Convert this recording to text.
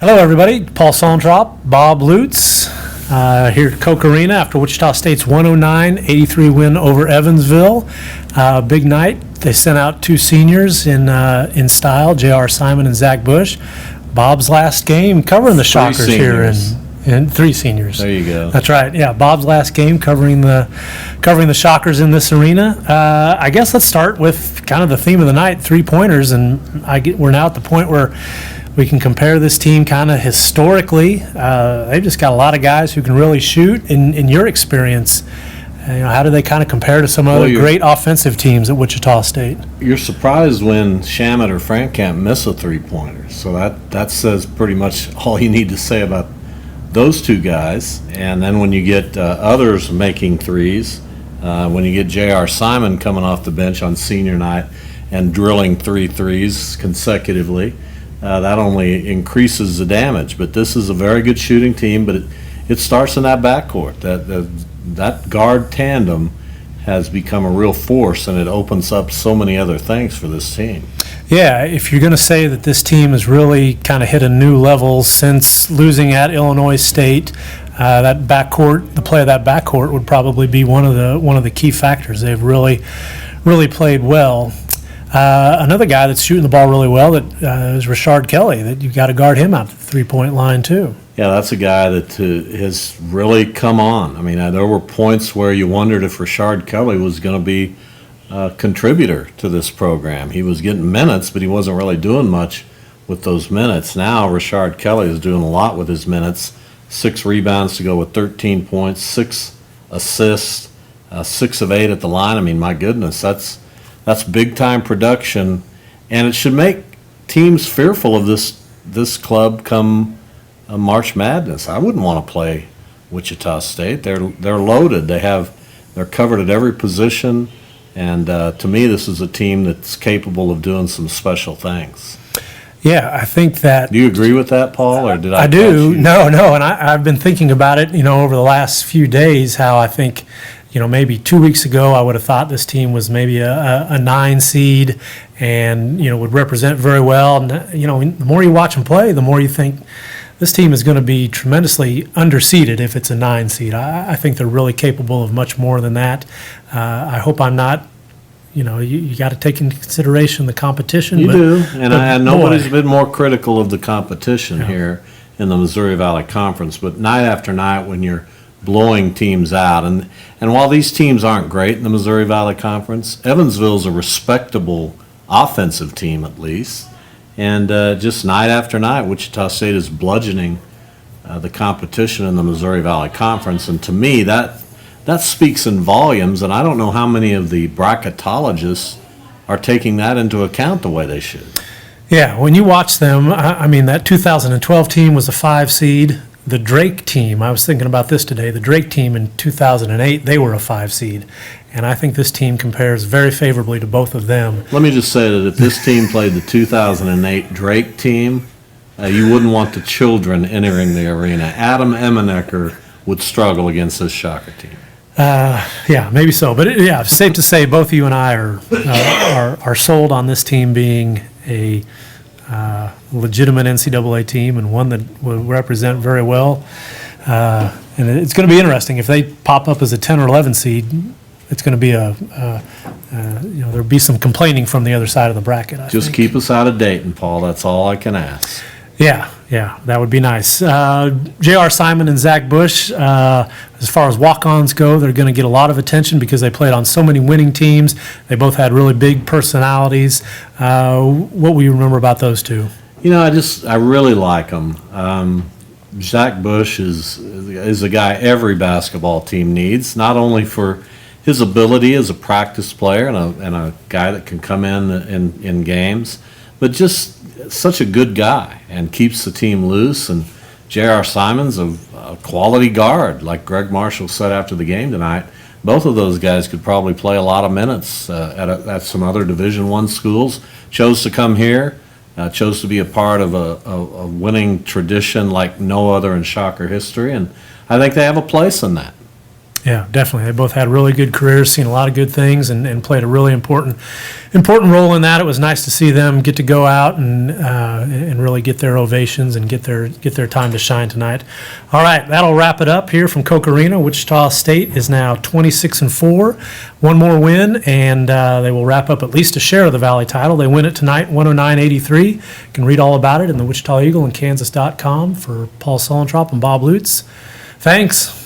Hello, everybody. Paul Suellentrop, Bob Lutz, here at Koch Arena after Wichita State's 109-83 win over Evansville. Big night. They sent out two seniors in style, J.R. Simon and Zach Bush. Bob's last game covering the Shockers here in three seniors. There you go. That's right. Yeah, Bob's last game covering the Shockers in this arena. I guess let's start with kind of the theme of the night, three-pointers, and we're now at the point where we can compare this team kind of historically. They've just got a lot of guys who can really shoot. In your experience, how do they kind of compare to some other great offensive teams at Wichita State? You're surprised when Shamet or Frankamp miss a three-pointer. So that says pretty much all you need to say about those two guys. And then when you get others making threes, when you get J.R. Simon coming off the bench on senior night and drilling three threes consecutively, that only increases the damage. But this is a very good shooting team, but it starts in that backcourt. That guard tandem has become a real force, and it opens up so many other things for this team. Yeah, if you're going to say that this team has really kind of hit a new level since losing at Illinois State, that backcourt, the play of that backcourt would probably be one of the key factors. They've really played well. Another guy that's shooting the ball really well is Rashard Kelly, that you've got to guard him out to the three-point line too. Yeah, that's a guy that has really come on. I mean, there were points where you wondered if Rashard Kelly was going to be a contributor to this program. He was getting minutes, but he wasn't really doing much with those minutes. Now Rashard Kelly is doing a lot with his minutes. 6 rebounds to go with 13 points, 6 assists, 6 of 8 at the line. I mean, my goodness, that's big-time production, and it should make teams fearful of this club come March Madness. I wouldn't want to play Wichita State. They're loaded. They're covered at every position, and to me, this is a team that's capable of doing some special things. Yeah, I think that. Do you agree with that, Paul, or did I? I do. No, and I've been thinking about it, over the last few days, how I think, maybe 2 weeks ago I would have thought this team was maybe a 9 seed and, would represent very well. And, the more you watch them play, the more you think this team is going to be tremendously underseeded if it's a 9 seed. I think they're really capable of much more than that. I hope I'm not. You got to take into consideration the competition. You do, and nobody's been more critical of the competition here in the Missouri Valley Conference. But night after night, when you're blowing teams out, and while these teams aren't great in the Missouri Valley Conference, Evansville's a respectable offensive team at least. And just night after night, Wichita State is bludgeoning the competition in the Missouri Valley Conference, and to me that speaks in volumes, and I don't know how many of the bracketologists are taking that into account the way they should. Yeah, when you watch them, I mean, that 2012 team was a 5 seed. The Drake team, I was thinking about this today, the Drake team in 2008, they were a 5 seed. And I think this team compares very favorably to both of them. Let me just say that if this team played the 2008 Drake team, you wouldn't want the children entering the arena. Adam Emenecker would struggle against this Shocker team. Yeah, maybe so. But it's safe to say both you and I are sold on this team being a legitimate NCAA team and one that will represent very well. And it's going to be interesting if they pop up as a 10 or 11 seed. It's going to be there'll be some complaining from the other side of the bracket. I think. Keep us out of Dayton, Paul. That's all I can ask. Yeah, that would be nice. J.R. Simon and Zach Bush, as far as walk-ons go, they're going to get a lot of attention because they played on so many winning teams. They both had really big personalities. What will you remember about those two? I really like them. Zach Bush is a guy every basketball team needs, not only for his ability as a practice player and a guy that can come in games, but just such a good guy and keeps the team loose. And J.R. Simon's a quality guard, like Greg Marshall said after the game tonight. Both of those guys could probably play a lot of minutes at some other Division I schools. Chose to come here, chose to be a part of a winning tradition like no other in Shocker history, and I think they have a place in that. Yeah, definitely. They both had really good careers, seen a lot of good things, and played a really important role in that. It was nice to see them get to go out and really get their ovations and get their time to shine tonight. All right, that'll wrap it up here from Koch Arena. Wichita State is now 26-4, one more win, and they will wrap up at least a share of the Valley title. They win it tonight, 109-83. You can read all about it in the Wichita Eagle and Kansas.com. For Paul Suellentrop and Bob Lutz. Thanks.